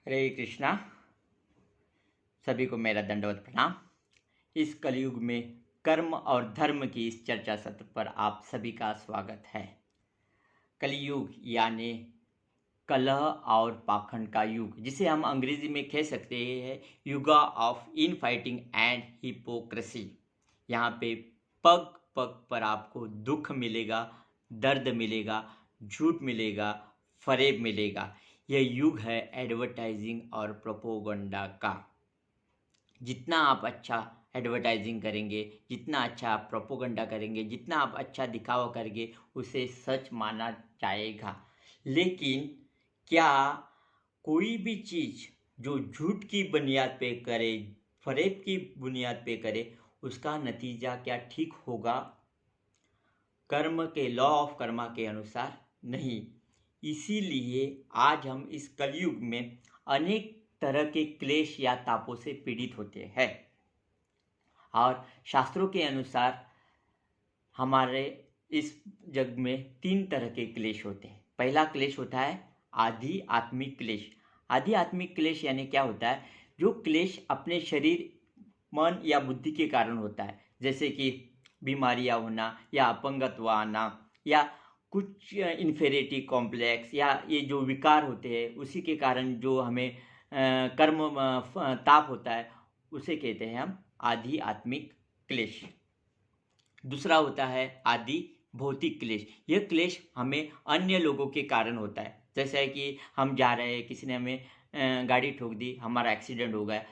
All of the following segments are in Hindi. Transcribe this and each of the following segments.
हरे कृष्णा। सभी को मेरा दंडवत प्रणाम। इस कलयुग में कर्म और धर्म की इस चर्चा सत्र पर आप सभी का स्वागत है। कलयुग यानी कलह और पाखंड का युग, जिसे हम अंग्रेजी में कह सकते हैं युगा of infighting and hypocrisy. यहाँ पे पग पग पर आपको दुख मिलेगा, दर्द मिलेगा, झूठ मिलेगा, फरेब मिलेगा। यह युग है एडवर्टाइजिंग और प्रोपोगंडा का। जितना आप अच्छा एडवर्टाइजिंग करेंगे, जितना अच्छा आप प्रोपोगंडा करेंगे, जितना आप अच्छा दिखावा करेंगे, उसे सच माना जाएगा। लेकिन क्या कोई भी चीज़ जो झूठ की बुनियाद पे करे, फरेब की बुनियाद पे करे, उसका नतीजा क्या ठीक होगा? कर्म के लॉ ऑफ कर्मा के अनुसार नहीं। इसीलिए आज हम इस कलयुग में अनेक तरह के क्लेश या तापों से पीड़ित होते हैं। और शास्त्रों के अनुसार हमारे इस जग में 3 तरह के क्लेश होते हैं। पहला क्लेश होता है आदि आत्मिक क्लेश। आदि आत्मिक क्लेश यानी क्या होता है? जो क्लेश अपने शरीर, मन या बुद्धि के कारण होता है, जैसे कि बीमारियां होना या अपंगत्व आना या कुछ इन्फेरिटी कॉम्प्लेक्स या ये जो विकार होते हैं उसी के कारण जो हमें कर्म ताप होता है, उसे कहते हैं हम आदि आत्मिक क्लेश। दूसरा होता है आदि भौतिक क्लेश। यह क्लेश हमें अन्य लोगों के कारण होता है। जैसा है कि हम जा रहे हैं, किसी ने हमें गाड़ी ठोक दी, हमारा एक्सीडेंट हो गया,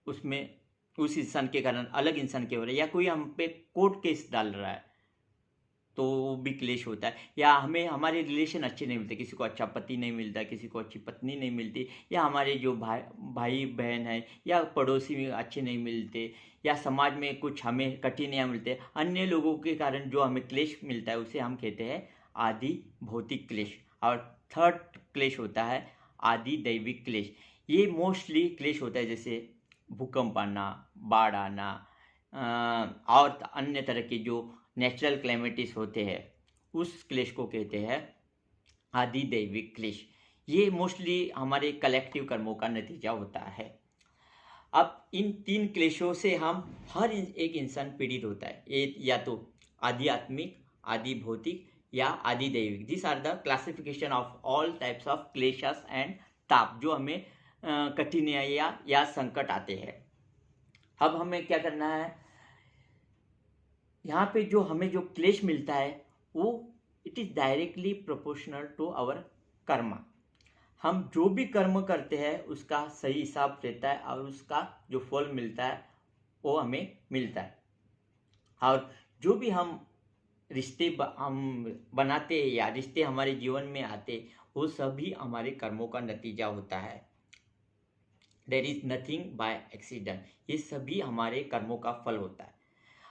उसमें उस इंसान के कारण अलग इंसान के हो रहा है, या कोई हम पे कोर्ट केस डाल रहा है तो वो भी क्लेश होता है। या हमें हमारे रिलेशन अच्छे नहीं मिलते, किसी को अच्छा पति नहीं मिलता, किसी को अच्छी पत्नी नहीं मिलती, या हमारे जो भाई बहन है या पड़ोसी अच्छे नहीं मिलते, या समाज में कुछ हमें कठिनाइयाँ मिलते, अन्य लोगों के कारण जो हमें क्लेश मिलता है उसे हम कहते हैं आदि भौतिक क्लेश। और थर्ड क्लेश होता है आदि दैविक क्लेश। ये मोस्टली क्लेश होता है जैसे भूकंप आना, बाढ़ आना, और अन्य तरह के जो नेचुरल क्लेमिटीज होते हैं, उस क्लेश को कहते हैं आदि दैविक क्लेश। ये मोस्टली हमारे कलेक्टिव कर्मों का नतीजा होता है। अब इन 3 क्लेशों से हम हर एक इंसान पीड़ित होता है। ये या तो आदि आत्मिक, आदि भौतिक या आदि दैविक। This are the classification of all types of क्लेशस एंड ताप जो हमें कठिनाइयाँ या संकट आते हैं। अब हमें क्या करना है? यहाँ पे जो हमें जो क्लेश मिलता है वो it is directly proportional to our karma. हम जो भी कर्म करते हैं उसका सही हिसाब रहता है और उसका जो फल मिलता है वो हमें मिलता है। और जो भी हम रिश्ते हम बनाते हैं या रिश्ते हमारे जीवन में आते, वो सभी हमारे कर्मों का नतीजा होता है। There is nothing by accident. ये सभी हमारे कर्मों का फल होता है।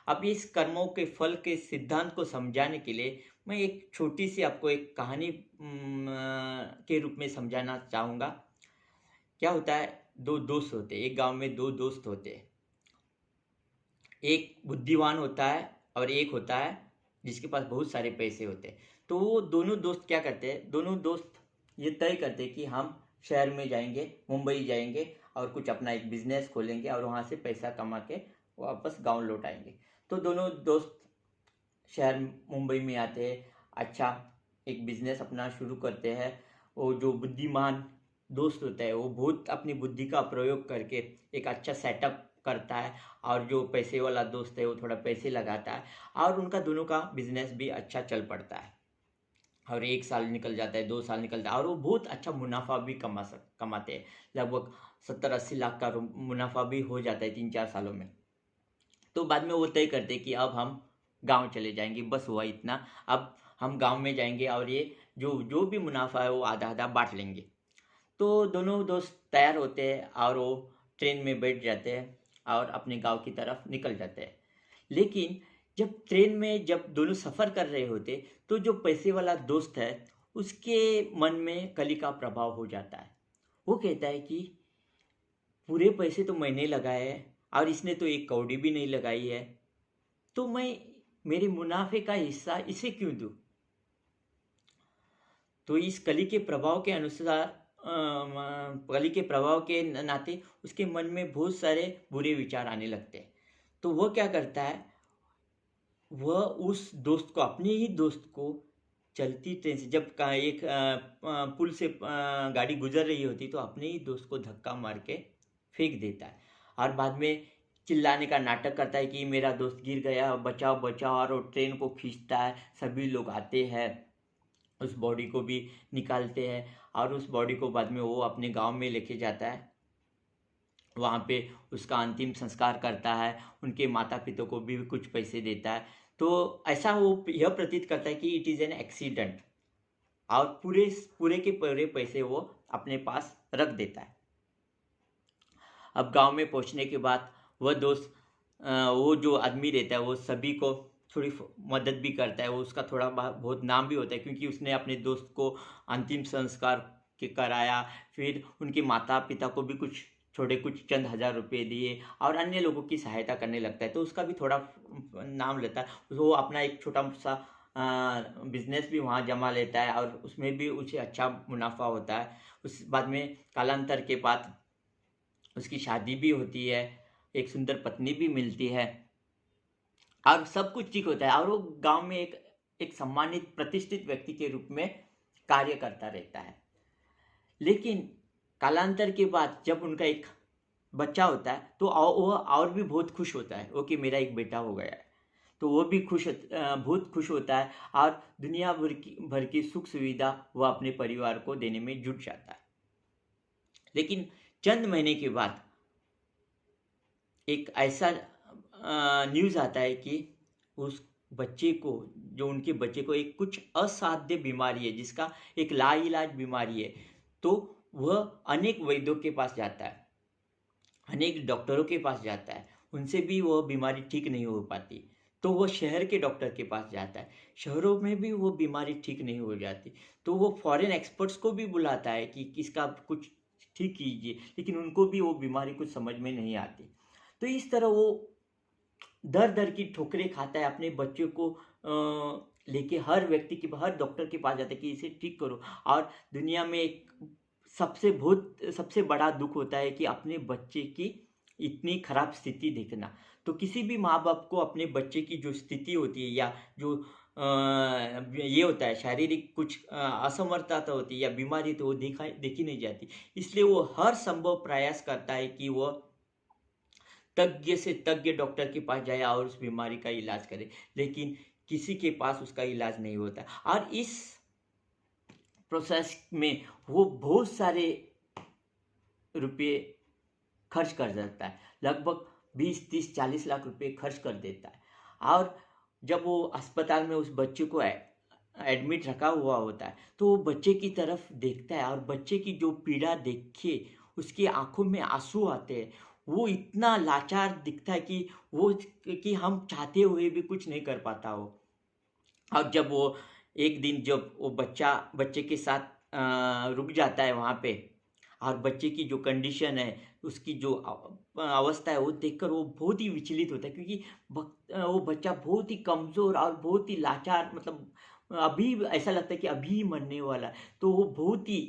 अब इस कर्मों के फल के सिद्धांत को समझाने के लिए मैं एक छोटी सी आपको एक कहानी के रूप में समझाना चाहूँगा। क्या होता है? 2 दोस्त होते हैं, एक गांव में 2 दोस्त होते हैं। एक बुद्धिमान होता है और एक होता है जिसके पास बहुत सारे पैसे होते हैं। तो वो दोनों दोस्त क्या करते हैं? दोनों दोस्त ये तय करते हैं कि हम शहर में जाएंगे, मुंबई जाएंगे और कुछ अपना एक बिजनेस खोलेंगे और वहाँ से पैसा कमा के वापस गांव लौट आएंगे। तो दोनों दोस्त शहर मुंबई में आते हैं, अच्छा एक बिजनेस अपना शुरू करते हैं। वो जो बुद्धिमान दोस्त होता है वो बहुत अपनी बुद्धि का प्रयोग करके एक अच्छा सेटअप करता है, और जो पैसे वाला दोस्त है वो थोड़ा पैसे लगाता है, और उनका दोनों का बिजनेस भी अच्छा चल पड़ता है। और 1 साल निकल जाता है, 2 साल निकल जाता है, और वो बहुत अच्छा मुनाफा भी कमाते हैं। लगभग 70-80 लाख का मुनाफा भी हो जाता है 3-4 सालों में। तो बाद में वो तय करते कि अब हम गांव चले जाएंगे, बस हुआ इतना। अब हम गांव में जाएंगे और ये जो जो भी मुनाफा है वो आधा आधा बांट लेंगे। तो दोनों दोस्त तैयार होते हैं और वो ट्रेन में बैठ जाते हैं और अपने गांव की तरफ निकल जाते हैं। लेकिन जब ट्रेन में जब दोनों सफ़र कर रहे होते, तो जो पैसे वाला दोस्त है उसके मन में कली का प्रभाव हो जाता है। वो कहता है कि पूरे पैसे तो मैंने लगाए हैं और इसने तो एक कौड़ी भी नहीं लगाई है, तो मैं मेरे मुनाफे का हिस्सा इसे क्यों दूं? तो इस कली के प्रभाव के अनुसार कली के प्रभाव के नाते उसके मन में बहुत सारे बुरे विचार आने लगते हैं। तो वह क्या करता है, वह उस दोस्त को, अपने ही दोस्त को चलती ट्रेन से जब एक पुल से गाड़ी गुजर रही होती तो अपने ही दोस्त को धक्का मार के फेंक देता है और बाद में चिल्लाने का नाटक करता है कि मेरा दोस्त गिर गया, बचाओ बचाओ, और वो ट्रेन को खींचता है। सभी लोग आते हैं, उस बॉडी को भी निकालते हैं और उस बॉडी को बाद में वो अपने गांव में लेके जाता है। वहाँ पे उसका अंतिम संस्कार करता है, उनके माता पिता को भी कुछ पैसे देता है। तो ऐसा वो यह प्रतीत करता है कि इट इज़ एन एक्सीडेंट, और पूरे पूरे के पूरे पैसे वो अपने पास रख देता है। अब गांव में पहुंचने के बाद वह दोस्त, वो जो आदमी रहता है वो सभी को थोड़ी मदद भी करता है। वो उसका थोड़ा बहुत नाम भी होता है क्योंकि उसने अपने दोस्त को अंतिम संस्कार के कराया, फिर उनके माता पिता को भी कुछ चंद हजार रुपए दिए और अन्य लोगों की सहायता करने लगता है। तो उसका भी थोड़ा नाम लेता है। वो अपना एक छोटा सा बिजनेस भी वहाँ जमा लेता है और उसमें भी उसे अच्छा मुनाफा होता है। उस बाद में कालांतर के बाद उसकी शादी भी होती है, एक सुंदर पत्नी भी मिलती है और सब कुछ ठीक होता है और वो गांव में एक सम्मानित प्रतिष्ठित व्यक्ति के रूप में कार्य करता रहता है। लेकिन कालांतर के बाद जब उनका एक बच्चा होता है तो वो और भी बहुत खुश होता है, वो कि मेरा एक बेटा हो गया है। तो वो भी बहुत खुश होता है और दुनिया भर की सुख सुविधा वो अपने परिवार को देने में जुट जाता है। लेकिन चंद महीने के बाद एक ऐसा न्यूज़ आता है कि उस बच्चे को, जो उनके बच्चे को एक कुछ असाध्य बीमारी है, जिसका एक लाइलाज बीमारी है। तो वह अनेक वैद्यों के पास जाता है, अनेक डॉक्टरों के पास जाता है, उनसे भी वह बीमारी ठीक नहीं हो पाती। तो वह शहर के डॉक्टर के पास जाता है, शहरों में भी वो बीमारी ठीक नहीं हो जाती। तो वो फॉरेन एक्सपर्ट्स को भी बुलाता है कि इसका कुछ ठीक कीजिए, लेकिन उनको भी वो बीमारी कुछ समझ में नहीं आती। तो इस तरह वो दर दर की ठोकरें खाता है, अपने बच्चे को लेके हर व्यक्ति के, हर डॉक्टर के पास जाता है कि इसे ठीक करो। और दुनिया में एक सबसे बड़ा दुख होता है कि अपने बच्चे की इतनी खराब स्थिति देखना। तो किसी भी माँ बाप को अपने बच्चे की जो स्थिति होती है या जो ये होता है, शारीरिक कुछ असमर्थता होती है या बीमारी, तो वो देखी नहीं जाती। इसलिए वो हर संभव प्रयास करता है कि वो तज्ञ से तज्ञ डॉक्टर के पास जाए और उस बीमारी का इलाज करे, लेकिन किसी के पास उसका इलाज नहीं होता। और इस प्रोसेस में वो बहुत सारे रुपये खर्च कर देता है, लगभग 20, 30, 40 लाख रुपए खर्च कर देता है। और जब वो अस्पताल में उस बच्चे को एडमिट रखा हुआ होता है तो वो बच्चे की तरफ देखता है और बच्चे की जो पीड़ा देख के उसकी आंखों में आंसू आते हैं। वो इतना लाचार दिखता है कि हम चाहते हुए भी कुछ नहीं कर पाता हो। और जब वो एक दिन जब वो बच्चे के साथ रुक जाता है वहाँ पे, और बच्चे की जो कंडीशन है, उसकी जो अवस्था है, वो देखकर वो बहुत ही विचलित होता है क्योंकि वो बच्चा बहुत ही कमज़ोर और बहुत ही लाचार, मतलब अभी ऐसा लगता है कि अभी ही मरने वाला है। तो वो बहुत ही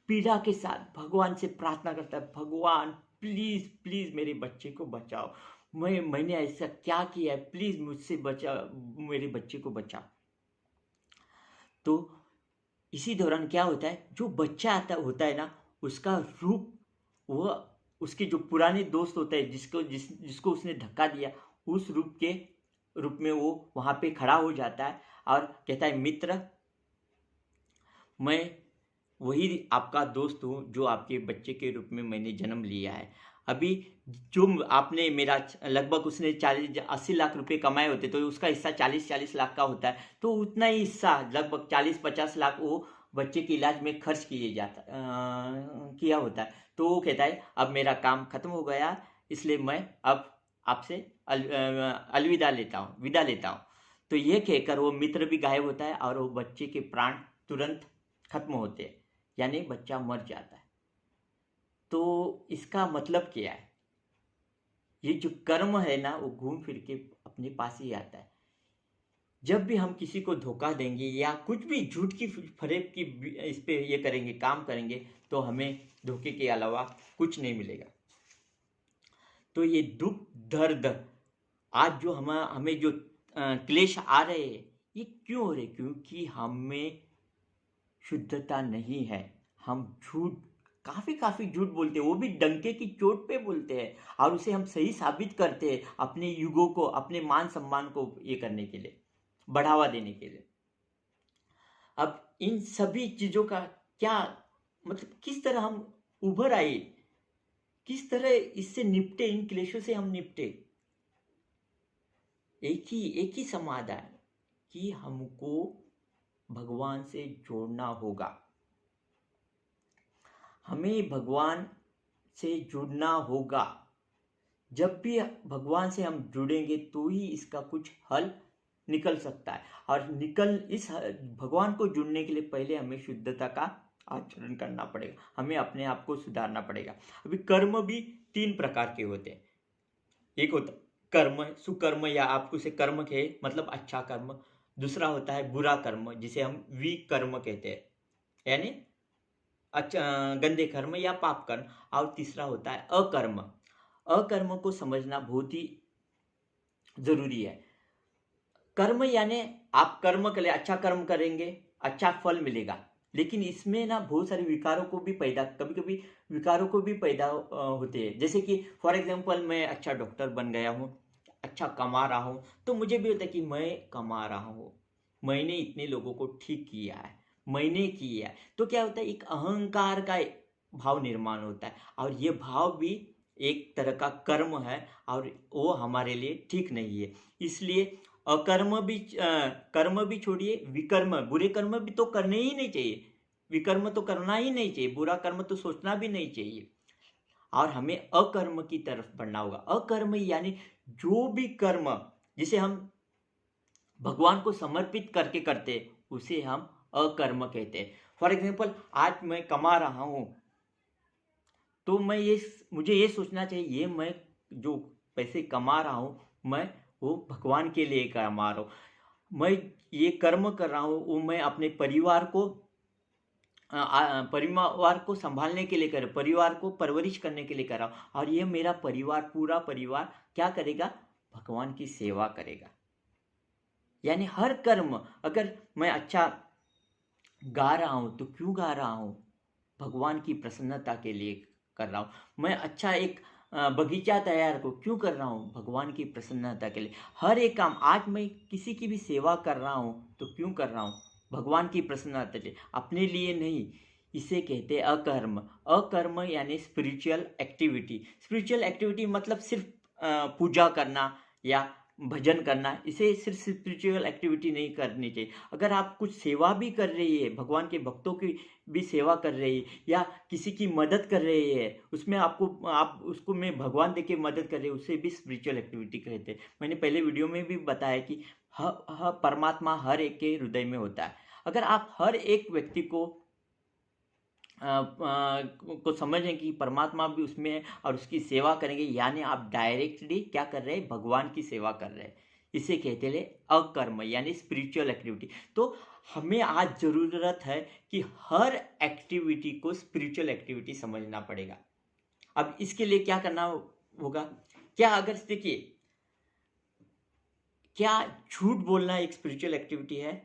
पीड़ा के साथ भगवान से प्रार्थना करता है, भगवान प्लीज़ प्लीज़ मेरे बच्चे को बचाओ, मैंने ऐसा क्या किया है, प्लीज़ मुझसे बचा, मेरे बच्चे को बचाओ। तो इसी दौरान क्या होता है, जो बच्चा होता है ना, उसका रूप, वह उसके जो पुराने दोस्त होता है जिसको उसने धक्का दिया, उस रूप में वो वहाँ पे खड़ा हो जाता है और कहता है, मित्र, मैं वही आपका दोस्त हूँ जो आपके बच्चे के रूप में मैंने जन्म लिया है। अभी जो आपने मेरा लगभग उसने 80 लाख रुपए कमाए होते तो उसका हिस्सा 40 लाख का होता है, तो उतना ही हिस्सा लगभग 40-50 लाख वो बच्चे के इलाज में खर्च किया होता है। तो वो कहता है, अब मेरा काम खत्म हो गया, इसलिए मैं अब आपसे विदा लेता हूँ। तो ये कहकर वो मित्र भी गायब होता है और वो बच्चे के प्राण तुरंत खत्म होते हैं, यानी बच्चा मर जाता है। तो इसका मतलब क्या है, ये जो कर्म है ना, वो घूम फिर के अपने पास ही आता है। जब भी हम किसी को धोखा देंगे या कुछ भी झूठ की फरेब की इस पे ये करेंगे, काम करेंगे, तो हमें धोखे के अलावा कुछ नहीं मिलेगा। तो ये दुख दर्द आज जो हमें जो क्लेश आ रहे हैं, ये क्यों हो रहे? क्योंकि हमें शुद्धता नहीं है। हम झूठ, काफी झूठ बोलते हैं, वो भी डंके की चोट पे बोलते हैं, और उसे हम सही साबित करते हैं अपने युगों को, अपने मान सम्मान को ये करने के लिए, बढ़ावा देने के लिए। अब इन सभी चीजों का क्या मतलब, किस तरह हम उभर आए, किस तरह इससे निपटे, इन क्लेशों से हम निपटे? एक ही समाधान कि हमको भगवान से जोड़ना होगा। हमें भगवान से जुड़ना होगा। जब भी भगवान से हम जुड़ेंगे तो ही इसका कुछ हल निकल सकता है। और इस भगवान को जुड़ने के लिए पहले हमें शुद्धता का आचरण करना पड़ेगा, हमें अपने आप को सुधारना पड़ेगा। अभी कर्म भी 3 प्रकार के होते हैं। एक होता कर्म, सुकर्म, या आप उसे कर्म कहे मतलब अच्छा कर्म। दूसरा होता है बुरा कर्म, जिसे हम विकर्म कहते हैं, यानी अच्छा गंदे कर्म या पाप कर्म। और तीसरा होता है अकर्म। अकर्म को समझना बहुत ही जरूरी है। कर्म यानी आप कर्म करें, अच्छा कर्म करेंगे, अच्छा फल मिलेगा, लेकिन इसमें ना बहुत सारे विकारों को भी पैदा, कभी कभी विकारों को भी पैदा होते हैं। जैसे कि फॉर एग्जांपल, मैं अच्छा डॉक्टर बन गया हूँ, अच्छा कमा रहा हूँ, तो मुझे भी होता है कि मैं कमा रहा हूँ, मैंने इतने लोगों को ठीक किया है, मैंने किया है। तो क्या होता है, एक अहंकार का भाव निर्माण होता है, और ये भाव भी एक तरह का कर्म है, और वो हमारे लिए ठीक नहीं है। इसलिए अकर्म भी कर्म भी छोड़िए, विकर्म, बुरे कर्म भी तो करने ही नहीं चाहिए, विकर्म तो करना ही नहीं चाहिए, बुरा कर्म तो सोचना भी नहीं चाहिए, और हमें अकर्म की तरफ बढ़ना होगा। अकर्म यानी जो भी कर्म जिसे हम भगवान को समर्पित करके करते, उसे हम अकर्म कहते हैं। फॉर एग्जाम्पल, आज मैं कमा रहा हूं, तो मुझे ये सोचना चाहिए, ये मैं जो पैसे कमा रहा हूं, मैं वो भगवान के लिए कमा रहा हूं। मैं ये कर्म कर रहा हूं, वो मैं अपने परिवार को संभालने के लिए कर रहा हूं, परिवार को परवरिश करने के लिए कर रहा हूं, और ये मेरा परिवार, पूरा परिवार क्या करेगा? भगवान की सेवा करेगा। यानी हर कर्म, अगर मैं अच्छा गा रहा हूं तो क्यों गा रहा हूं? भगवान की प्रसन्नता के लिए कर रहा हूं। मैं अच्छा एक बगीचा तैयार को क्यों कर रहा हूं? भगवान की प्रसन्नता के लिए। हर एक काम, आज मैं किसी की भी सेवा कर रहा हूं तो क्यों कर रहा हूं? भगवान की प्रसन्नता के लिए, अपने लिए नहीं। इसे कहते हैं अकर्म। अकर्म यानी स्पिरिचुअल एक्टिविटी। स्पिरिचुअल एक्टिविटी मतलब सिर्फ पूजा करना या भजन करना, इसे सिर्फ स्पिरिचुअल एक्टिविटी नहीं करनी चाहिए। अगर आप कुछ सेवा भी कर रही है, भगवान के भक्तों की भी सेवा कर रही है, या किसी की मदद कर रही है, उसमें आप उसको में भगवान देके मदद कर रहे हैं, उसे भी स्पिरिचुअल एक्टिविटी कहते हैं। मैंने पहले वीडियो में भी बताया कि परमात्मा हर एक के हृदय में होता है। अगर आप हर एक व्यक्ति को समझें कि परमात्मा भी उसमें है और उसकी सेवा करेंगे, यानी आप डायरेक्टली क्या कर रहे हैं? भगवान की सेवा कर रहे हैं। इसे कहते हैं अकर्म, यानी स्पिरिचुअल एक्टिविटी। तो हमें आज जरूरत है कि हर एक्टिविटी को स्पिरिचुअल एक्टिविटी समझना पड़ेगा। अब इसके लिए क्या करना होगा? क्या अगर देखिए, क्या झूठ बोलना एक स्पिरिचुअल एक्टिविटी है?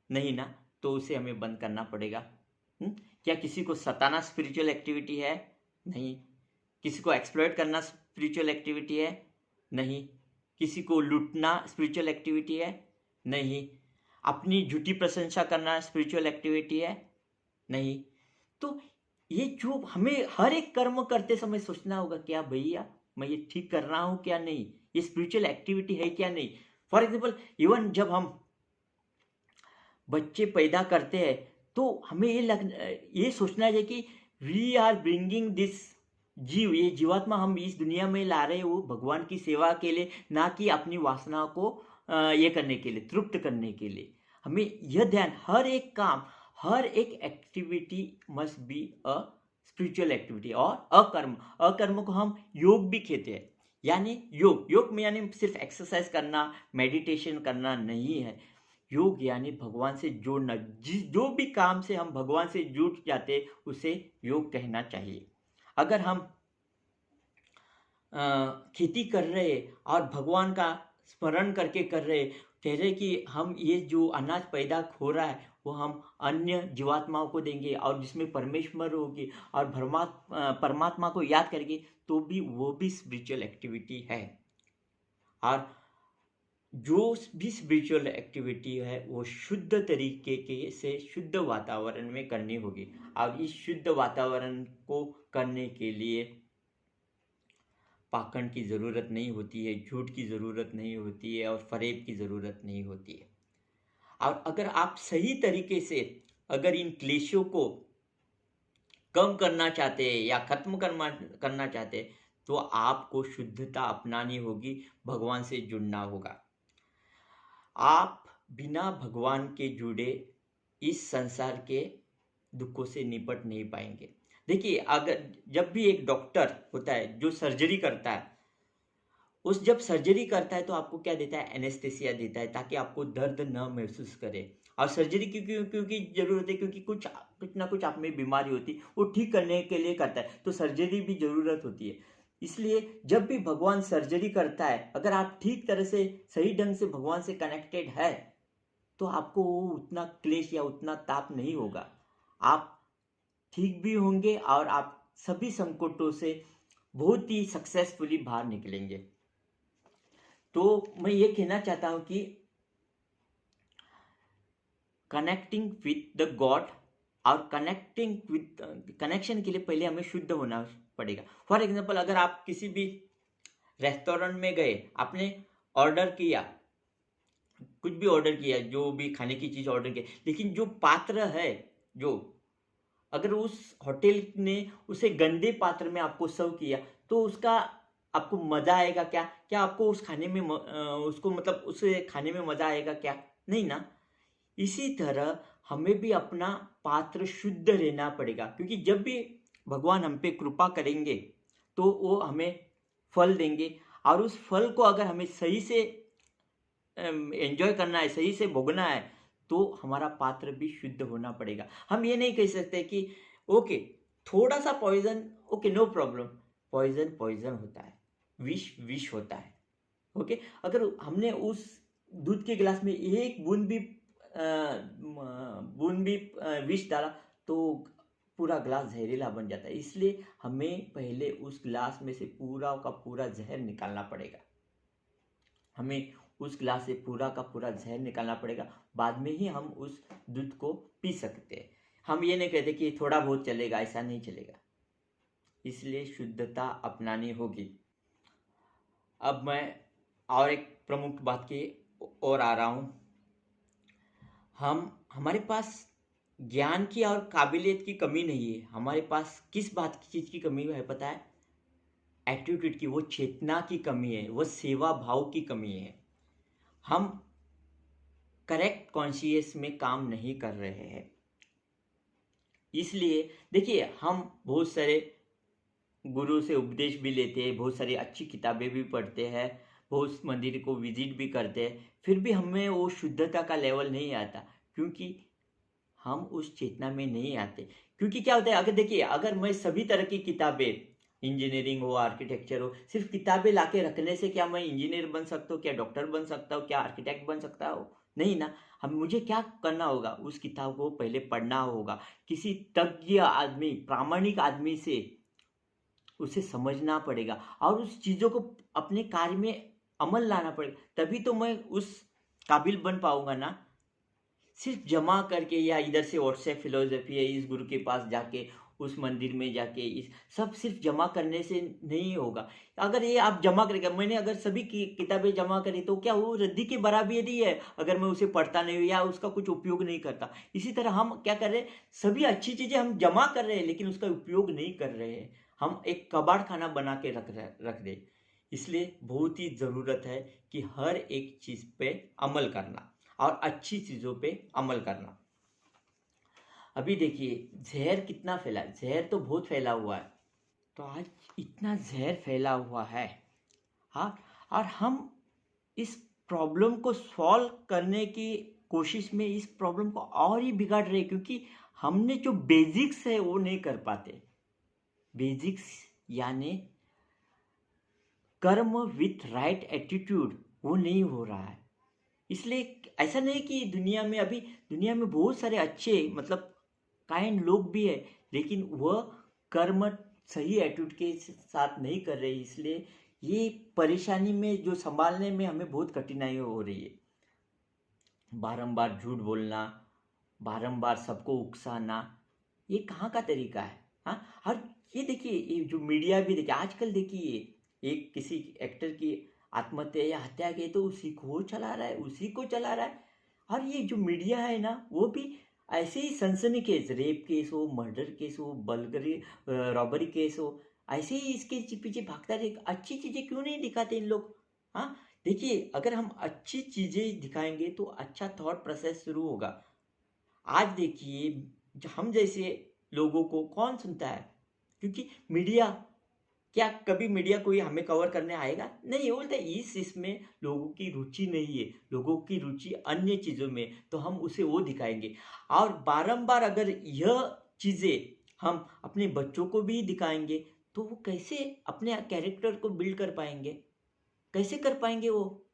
नहीं ना, तो उसे हमें बंद करना पड़ेगा। क्या किसी को सताना स्पिरिचुअल एक्टिविटी है? नहीं। किसी को एक्सप्लॉइट करना स्पिरिचुअल एक्टिविटी है? नहीं। किसी को लूटना स्पिरिचुअल एक्टिविटी है? नहीं। अपनी झूठी प्रशंसा करना स्पिरिचुअल एक्टिविटी है? नहीं। तो ये जो हमें हर एक कर्म करते समय सोचना होगा, क्या भैया मैं ये ठीक कर रहा हूं क्या नहीं, ये स्पिरिचुअल एक्टिविटी है क्या नहीं। फॉर एग्जाम्पल, इवन जब हम बच्चे पैदा करते हैं तो हमें ये सोचना चाहिए कि वी आर ब्रिंगिंग दिस जीव, ये जीवात्मा हम इस दुनिया में ला रहे हैं वो भगवान की सेवा के लिए, ना कि अपनी वासना को ये करने के लिए, तृप्त करने के लिए। हमें यह ध्यान, हर एक काम, हर एक activity must be a spiritual activity. और अकर्म को हम योग भी कहते हैं। यानी योग में यानी सिर्फ एक्सरसाइज करना, मेडिटेशन करना नहीं है। योग यानी भगवान से जोड़ना। जो भी काम से हम भगवान से जुड़ जाते उसे योग कहना चाहिए। अगर हम खेती कर रहे और भगवान का स्मरण करके कर रहे, कह रहे कि हम ये जो अनाज पैदा हो रहा है वो हम अन्य जीवात्माओं को देंगे और जिसमें परमेश्वर होगी और परमात्मा को याद करेंगे, तो भी वो भी स्पिरिचुअल एक्टिविटी है। और जो भी स्पिरिचुअल एक्टिविटी है वो शुद्ध तरीके के से शुद्ध वातावरण में करनी होगी। और इस शुद्ध वातावरण को करने के लिए पाखंड की ज़रूरत नहीं होती है, झूठ की ज़रूरत नहीं होती है और फरेब की ज़रूरत नहीं होती है। और अगर आप सही तरीके से अगर इन क्लेशों को कम करना चाहते हैं या खत्म करना चाहते हैं, तो आपको शुद्धता अपनानी होगी, भगवान से जुड़ना होगा। आप बिना भगवान के जुड़े इस संसार के दुखों से निपट नहीं पाएंगे। देखिए, अगर जब भी एक डॉक्टर होता है जो सर्जरी करता है, उस जब सर्जरी करता है तो आपको क्या देता है, एनेस्थेसिया देता है ताकि आपको दर्द न महसूस करे। और सर्जरी क्योंकि जरूरत है, क्योंकि कुछ ना कुछ आप में बीमारी होती है, वो ठीक करने के लिए करता है, तो सर्जरी भी जरूरत होती है। इसलिए जब भी भगवान सर्जरी करता है, अगर आप ठीक तरह से सही ढंग से भगवान से कनेक्टेड है, तो आपको उतना क्लेश या उतना ताप नहीं होगा। आप ठीक भी होंगे और आप सभी संकटों से बहुत ही सक्सेसफुली बाहर निकलेंगे। तो मैं ये कहना चाहता हूं कि कनेक्टिंग विथ द गॉड और कनेक्शन के लिए पहले हमें शुद्ध होना पड़ेगा। फॉर एग्जाम्पल, अगर आप किसी भी रेस्टोरेंट में गए, आपने ऑर्डर किया, कुछ भी ऑर्डर किया, जो भी खाने की चीज ऑर्डर किया, लेकिन जो पात्र है, जो अगर उस होटल ने उसे गंदे पात्र में आपको सर्व किया, तो उसका आपको मजा आएगा क्या? क्या आपको उस खाने में उसको मतलब उसे खाने में मजा आएगा क्या? नहीं ना। इसी तरह हमें भी अपना पात्र शुद्ध रहना पड़ेगा, क्योंकि जब भी भगवान हम पे कृपा करेंगे तो वो हमें फल देंगे, और उस फल को अगर हमें सही से एंजॉय करना है, सही से भोगना है, तो हमारा पात्र भी शुद्ध होना पड़ेगा। हम ये नहीं कह सकते कि ओके थोड़ा सा poison, okay no problem, poison poison होता है, विष विष होता है। ओके, अगर हमने उस दूध के गिलास में एक बूंद भी विष डाला तो पूरा गिलास जहरीला बन जाता है। इसलिए हमें पहले उस गिलास में से पूरा का पूरा जहर निकालना पड़ेगा। हमें उस गिलास से पूरा का पूरा जहर निकालना पड़ेगा, बाद में ही हम उस दूध को पी सकते हैं। हम ये नहीं कहते कि थोड़ा बहुत चलेगा, ऐसा नहीं चलेगा। इसलिए शुद्धता अपनानी होगी। अब मैं और एक प्रमुख बात की ओर आ रहा हूँ। हमारे पास ज्ञान की और काबिलियत की कमी नहीं है, हमारे पास किस बात की चीज़ की कमी है पता है? एटीट्यूड की, वो चेतना की कमी है, वो सेवा भाव की कमी है। हम करेक्ट कॉन्शियस में काम नहीं कर रहे हैं। इसलिए देखिए, हम बहुत सारे गुरु से उपदेश भी लेते हैं, बहुत सारी अच्छी किताबें भी पढ़ते हैं, बहुत मंदिर को विजिट भी करते हैं, फिर भी हमें वो शुद्धता का लेवल नहीं आता, क्योंकि हम उस चेतना में नहीं आते। क्योंकि क्या होता है, अगर देखिए, अगर मैं सभी तरह की किताबें, इंजीनियरिंग हो, आर्किटेक्चर हो, सिर्फ किताबें लाके रखने से क्या मैं इंजीनियर बन सकता हूँ, क्या डॉक्टर बन सकता हूँ, क्या आर्किटेक्ट बन सकता हूँ? नहीं ना। मुझे क्या करना होगा, उस किताब को पहले पढ़ना होगा, किसी तज्ञ आदमी, प्रामाणिक आदमी से उसे समझना पड़ेगा और उस चीज़ों को अपने कार्य में अमल लाना पड़ेगा, तभी तो मैं उस काबिल बन पाऊंगा ना। सिर्फ जमा करके या इधर से व्हाट्सएप फिलोसफी है, इस गुरु के पास जाके, उस मंदिर में जाके, इस सब सिर्फ जमा करने से नहीं होगा। अगर ये आप जमा करेगा, मैंने अगर सभी की किताबें जमा करी तो क्या वो रद्दी के बराबर ही है अगर मैं उसे पढ़ता नहीं हूँ या उसका कुछ उपयोग नहीं करता। इसी तरह हम क्या कर रहे हैं, सभी अच्छी चीजें हम जमा कर रहे हैं लेकिन उसका उपयोग नहीं कर रहे हैं। हम एक कबाड़ खाना बना के रख दे। इसलिए बहुत ही ज़रूरत है कि हर एक चीज़ पे अमल करना और अच्छी चीज़ों पे अमल करना। अभी देखिए, जहर कितना फैला है, जहर तो बहुत फैला हुआ है। तो आज इतना जहर फैला हुआ है, हाँ, और हम इस प्रॉब्लम को सॉल्व करने की कोशिश में इस प्रॉब्लम को और ही बिगाड़ रहे, क्योंकि हमने जो बेसिक्स है वो नहीं कर पाते। बेसिक्स यानी कर्म विथ राइट एटीट्यूड वो नहीं हो रहा है। इसलिए ऐसा नहीं कि दुनिया में बहुत सारे अच्छे मतलब काइंड लोग भी है, लेकिन वह कर्म सही एटीट्यूड के साथ नहीं कर रहे, इसलिए ये परेशानी में जो संभालने में हमें बहुत कठिनाई हो रही है। बारंबार झूठ बोलना, बारंबार सबको उकसाना, ये कहाँ का तरीका है? हाँ, और ये देखिए, ये जो मीडिया भी देखिए आजकल, देखिए एक किसी एक्टर की आत्महत्या या हत्या की तो उसी को चला रहा है, उसी को चला रहा है। और ये जो मीडिया है ना, वो भी ऐसे ही सनसनी केस, रेप केस हो, मर्डर केस हो, बल्गरी रॉबरी केस हो, ऐसे ही इसके पीछे भागता रहे। अच्छी चीज़ें क्यों नहीं दिखाते इन लोग? हाँ, देखिए अगर हम अच्छी चीज़ें दिखाएंगे तो अच्छा थॉट प्रोसेस शुरू होगा। आज देखिए, हम जैसे लोगों को कौन सुनता है? क्योंकि मीडिया, क्या कभी मीडिया कोई हमें कवर करने आएगा? नहीं, वो बोलते हैं इस इसमें लोगों की रुचि नहीं है, लोगों की रुचि अन्य चीज़ों में, तो हम उसे वो दिखाएंगे। और बारंबार अगर यह चीज़ें हम अपने बच्चों को भी दिखाएंगे तो वो कैसे अपने कैरेक्टर को बिल्ड कर पाएंगे? कैसे कर पाएंगे वो?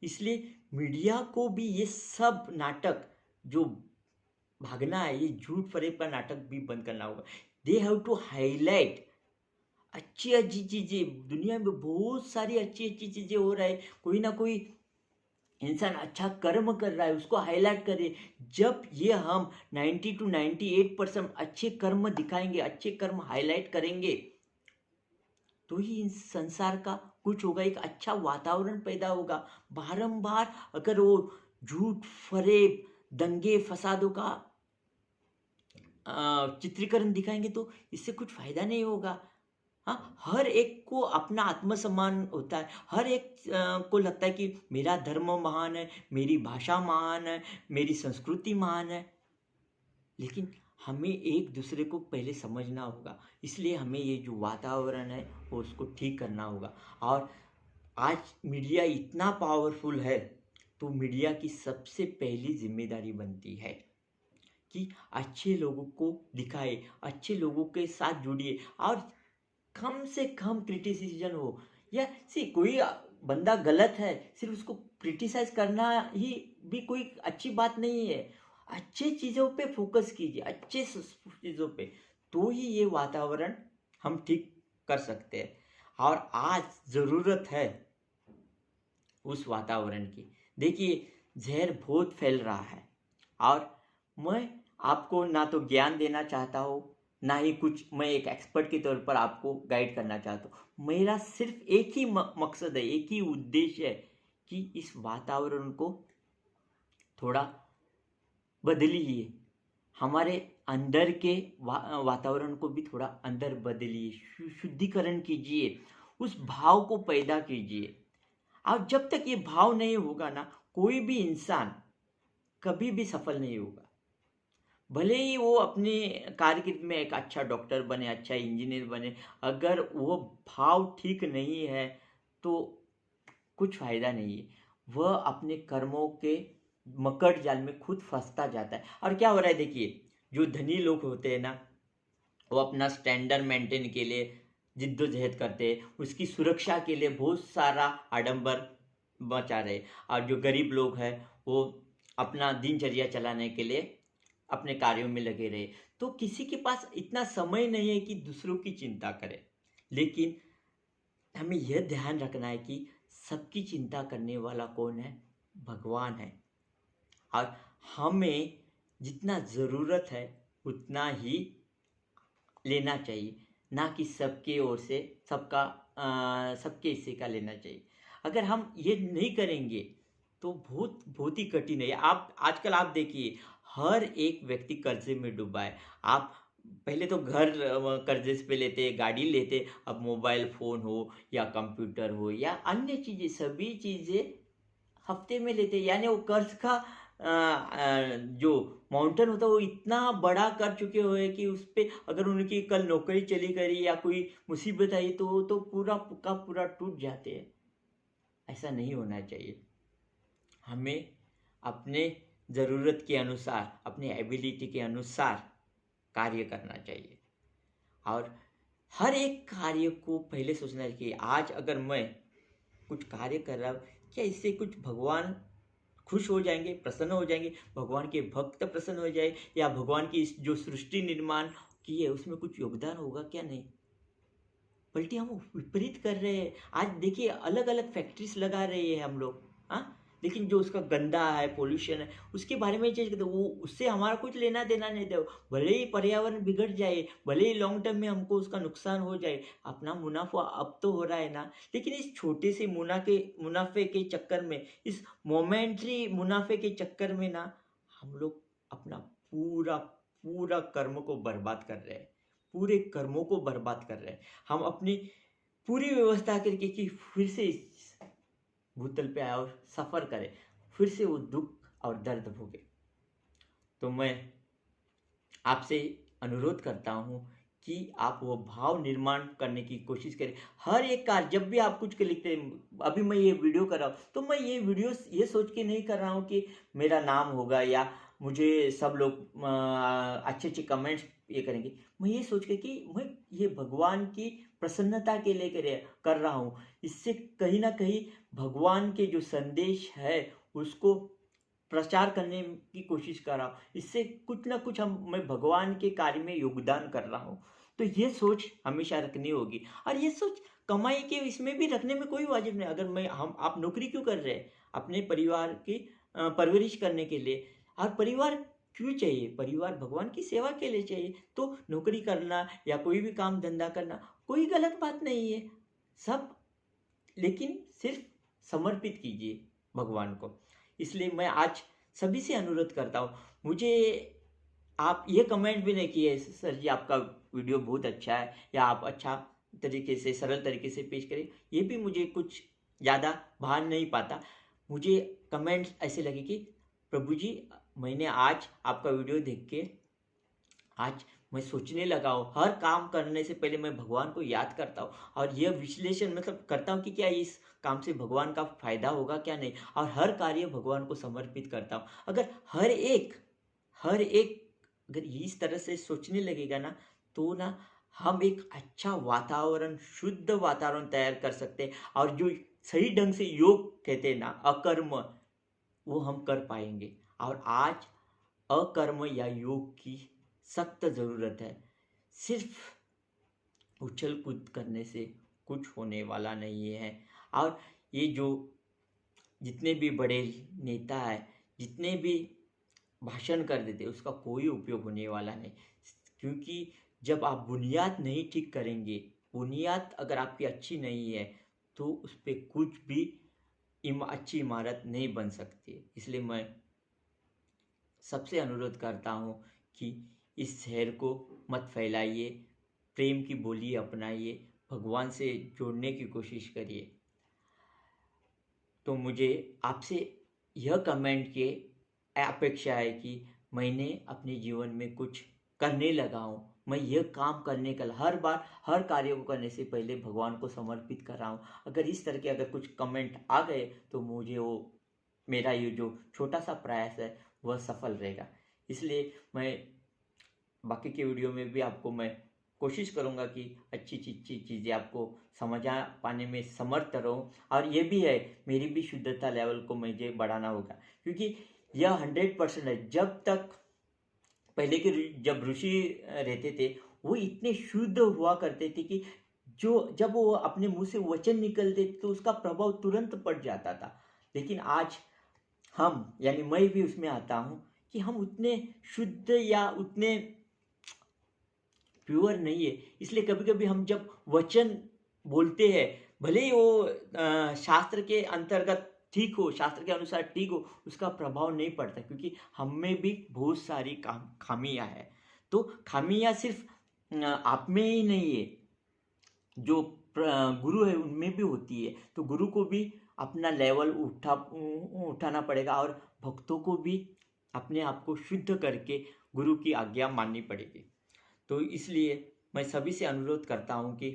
इसलिए मीडिया को भी ये सब नाटक जो भागना है, ये झूठ फरेब का नाटक भी बंद करना होगा। दे हैव टू हाईलाइट अच्छी अच्छी चीज़ें। दुनिया में बहुत सारी अच्छी अच्छी चीज़ें हो रहा है, कोई ना कोई इंसान अच्छा कर्म कर रहा है, उसको हाईलाइट करें। जब ये हम 90 to 98% अच्छे कर्म दिखाएंगे, अच्छे कर्म हाईलाइट करेंगे, तो ही इस संसार का कुछ होगा, एक अच्छा वातावरण पैदा होगा। बारंबार अगर वो झूठ फरेब दंगे फसादों का चित्रीकरण दिखाएंगे तो इससे कुछ फायदा नहीं होगा। हाँ, हर एक को अपना आत्मसम्मान होता है, हर एक को लगता है कि मेरा धर्म महान है, मेरी भाषा महान है, मेरी संस्कृति महान है। लेकिन हमें एक दूसरे को पहले समझना होगा, इसलिए हमें ये जो वातावरण है वो उसको ठीक करना होगा। और आज मीडिया इतना पावरफुल है, तो मीडिया की सबसे पहली जिम्मेदारी बनती है कि अच्छे लोगों को दिखाए, अच्छे लोगों के साथ जुड़िए, और कम से कम क्रिटिसिजन हो। या कोई बंदा गलत है, सिर्फ उसको क्रिटिसाइज करना ही भी कोई अच्छी बात नहीं है। अच्छे चीज़ों पे फोकस कीजिए, अच्छे चीज़ों पे, तो ही ये वातावरण हम ठीक कर सकते हैं। और आज ज़रूरत है उस वातावरण की। देखिए, जहर बहुत फैल रहा है, और मैं आपको ना तो ज्ञान देना चाहता हूँ, ना ही कुछ मैं एक एक्सपर्ट के तौर पर आपको गाइड करना चाहता हूँ। मेरा सिर्फ एक ही मकसद है, एक ही उद्देश्य है कि इस वातावरण को थोड़ा बदलिए, हमारे अंदर के वातावरण को भी थोड़ा अंदर बदलिए, शुद्धिकरण कीजिए, उस भाव को पैदा कीजिए। अब जब तक ये भाव नहीं होगा ना, कोई भी इंसान कभी भी सफल नहीं होगा। भले ही वो अपने कारकिर्द में एक अच्छा डॉक्टर बने, अच्छा इंजीनियर बने, अगर वो भाव ठीक नहीं है तो कुछ फायदा नहीं है। वह अपने कर्मों के मकड़ जाल में खुद फंसता जाता है। और क्या हो रहा है, देखिए जो धनी लोग होते हैं ना, वो अपना स्टैंडर्ड मेंटेन के लिए जिद्दोजहद करते हैं, उसकी सुरक्षा के लिए बहुत सारा आडंबर मचा रहे। और जो गरीब लोग हैं वो अपना दिनचर्या चलाने के लिए अपने कार्यों में लगे रहे। तो किसी के पास इतना समय नहीं है कि दूसरों की चिंता करे। लेकिन हमें यह ध्यान रखना है कि सबकी चिंता करने वाला कौन है? भगवान है। और हमें जितना ज़रूरत है उतना ही लेना चाहिए, ना कि सबके ओर से सबके हिस्से का लेना चाहिए। अगर हम ये नहीं करेंगे तो बहुत बहुत ही कठिन है। आप आजकल आप देखिए, हर एक व्यक्ति कर्जे में डूबा है। आप पहले तो घर कर्जे पे लेते, गाड़ी लेते, अब मोबाइल फ़ोन हो या कंप्यूटर हो या अन्य चीज़ें, सभी चीज़ें हफ्ते में लेते। यानी वो कर्ज का जो माउंटेन होता है वो इतना बड़ा कर चुके हुए कि उस पे अगर उनकी कल नौकरी चली गई या कोई मुसीबत आई तो वो तो पूरा का पूरा टूट जाते हैं। ऐसा नहीं होना चाहिए। हमें अपने ज़रूरत के अनुसार, अपने एबिलिटी के अनुसार कार्य करना चाहिए और हर एक कार्य को पहले सोचना चाहिए। आज अगर मैं कुछ कार्य कर रहा हूँ, क्या इससे कुछ भगवान खुश हो जाएंगे, प्रसन्न हो जाएंगे, भगवान के भक्त प्रसन्न हो जाए, या भगवान की जो सृष्टि निर्माण की है उसमें कुछ योगदान होगा क्या? नहीं, बल्कि हम विपरीत कर रहे हैं। आज देखिए अलग अलग फैक्ट्रीज लगा रहे हैं हम लोग, हाँ, लेकिन जो उसका गंदा है, पोल्यूशन है, उसके बारे में चीज वो, उससे हमारा कुछ लेना देना नहीं दे। भले ही पर्यावरण बिगड़ जाए, भले ही लॉन्ग टर्म में हमको उसका नुकसान हो जाए, अपना मुनाफा अब तो हो रहा है ना, लेकिन इस छोटे से मुनाफे के चक्कर में, इस मोमेंट्री मुनाफे के चक्कर में ना, हम लोग अपना पूरा पूरा कर्म को बर्बाद कर रहे हैं, पूरे कर्मों को बर्बाद कर रहे हैं। हम अपनी पूरी व्यवस्था करके कि फिर से इस भूतल पे आए और सफ़र करे, फिर से वो दुख और दर्द भोगे। तो मैं आपसे अनुरोध करता हूँ कि आप वो भाव निर्माण करने की कोशिश करें। हर एक कार्य, जब भी आप कुछ के लिखते हैं, अभी मैं ये वीडियो कर रहा हूँ तो मैं ये वीडियो ये सोच के नहीं कर रहा हूँ कि मेरा नाम होगा या मुझे सब लोग अच्छे अच्छे कमेंट्स ये करेंगे। मैं ये सोच के कि मैं ये भगवान की प्रसन्नता के लिए कर रहा हूँ। इससे कहीं ना कहीं भगवान के जो संदेश है उसको प्रचार करने की कोशिश कर रहा हूँ। इससे कुछ ना कुछ मैं भगवान के कार्य में योगदान कर रहा हूँ। तो ये सोच हमेशा रखनी होगी, और ये सोच कमाई के इसमें भी रखने में कोई वाजिब नहीं। अगर मैं हम आप नौकरी क्यों कर रहे हैं? अपने परिवार की परवरिश करने के लिए। और परिवार क्यों चाहिए? परिवार भगवान की सेवा के लिए चाहिए। तो नौकरी करना या कोई भी काम धंधा करना कोई गलत बात नहीं है, सब, लेकिन सिर्फ समर्पित कीजिए भगवान को। इसलिए मैं आज सभी से अनुरोध करता हूँ। मुझे आप ये कमेंट भी नहीं किए सर जी आपका वीडियो बहुत अच्छा है, या आप अच्छा तरीके से सरल तरीके से पेश करें, ये भी मुझे कुछ ज़्यादा भान नहीं पाता। मुझे कमेंट्स ऐसे लगे कि प्रभु जी, मैंने आज आपका वीडियो देख के आज मैं सोचने लगा हूँ, हर काम करने से पहले मैं भगवान को याद करता हूँ और यह विश्लेषण मतलब करता हूँ कि क्या इस काम से भगवान का फायदा होगा क्या नहीं, और हर कार्य भगवान को समर्पित करता हूँ। अगर हर एक अगर इस तरह से सोचने लगेगा ना, तो ना हम एक अच्छा वातावरण, शुद्ध वातावरण तैयार कर सकते हैं, और जो सही ढंग से योग कहते हैं ना, अकर्म, वो हम कर पाएंगे। और आज अकर्म या योग की सख्त ज़रूरत है। सिर्फ उछल कूद करने से कुछ होने वाला नहीं है। और ये जो जितने भी बड़े नेता है, जितने भी भाषण कर देते, उसका कोई उपयोग होने वाला नहीं। क्योंकि जब आप बुनियाद नहीं ठीक करेंगे, बुनियाद अगर आपकी अच्छी नहीं है, तो उस पर कुछ भी अच्छी इमारत नहीं बन सकती। इसलिए मैं सबसे अनुरोध करता हूँ कि इस शहर को मत फैलाइए, प्रेम की बोली अपनाइए, भगवान से जोड़ने की कोशिश करिए। तो मुझे आपसे यह कमेंट की अपेक्षा है कि मैंने अपने जीवन में कुछ करने लगा हूँ। मैं यह काम करने का हर बार हर कार्य को करने से पहले भगवान को समर्पित कर रहा हूँ। अगर इस तरह के अगर कुछ कमेंट आ गए तो मुझे वो मेरा ये जो छोटा सा प्रयास है वह सफल रहेगा। इसलिए मैं बाकी के वीडियो में भी आपको मैं कोशिश करूंगा कि अच्छी चीज़ें आपको समझा पाने में समर्थ रहूं। और ये भी है, मेरी भी शुद्धता लेवल को मुझे बढ़ाना होगा, क्योंकि यह 100% है। जब तक पहले के जब ऋषि रहते थे, वो इतने शुद्ध हुआ करते थे कि जो जब वो अपने मुंह से वचन निकलते थे तो उसका प्रभाव तुरंत पड़ जाता था। लेकिन आज हम, यानी मैं भी उसमें आता हूँ कि हम उतने शुद्ध या उतने प्योर नहीं है। इसलिए कभी कभी हम जब वचन बोलते हैं, भले ही वो शास्त्र के अंतर्गत ठीक हो, शास्त्र के अनुसार ठीक हो, उसका प्रभाव नहीं पड़ता, क्योंकि हम में भी बहुत सारी खामियां हैं। तो खामियां सिर्फ आप में ही नहीं है, जो गुरु है उनमें भी होती है। तो गुरु को भी अपना लेवल उठाना पड़ेगा, और भक्तों को भी अपने आप को शुद्ध करके गुरु की आज्ञा माननी पड़ेगी। तो इसलिए मैं सभी से अनुरोध करता हूँ कि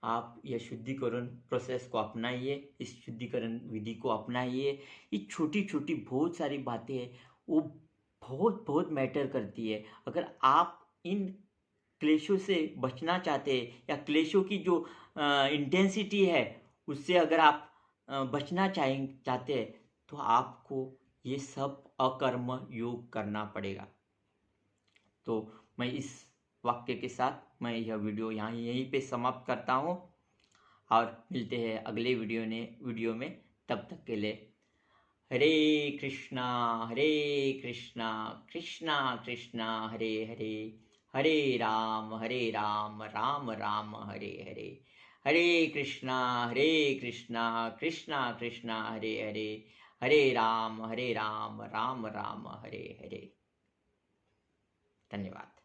आप यह शुद्धिकरण प्रोसेस को अपनाइए, इस शुद्धिकरण विधि को अपनाइए। ये छोटी छोटी बहुत सारी बातें हैं, वो बहुत बहुत मैटर करती है। अगर आप इन क्लेशों से बचना चाहते हैं या क्लेशों की जो इंटेंसिटी है उससे अगर आप बचना चाहते हैं तो आपको ये सब अकर्म योग करना पड़ेगा। तो मैं इस वाक्य के साथ मैं यह वीडियो यहीं पे समाप्त करता हूँ और मिलते हैं अगले वीडियो में। तब तक के लिए हरे कृष्णा कृष्णा कृष्णा हरे हरे, हरे राम राम राम हरे हरे, हरे कृष्णा कृष्णा कृष्णा हरे हरे राम राम राम हरे हरे। धन्यवाद।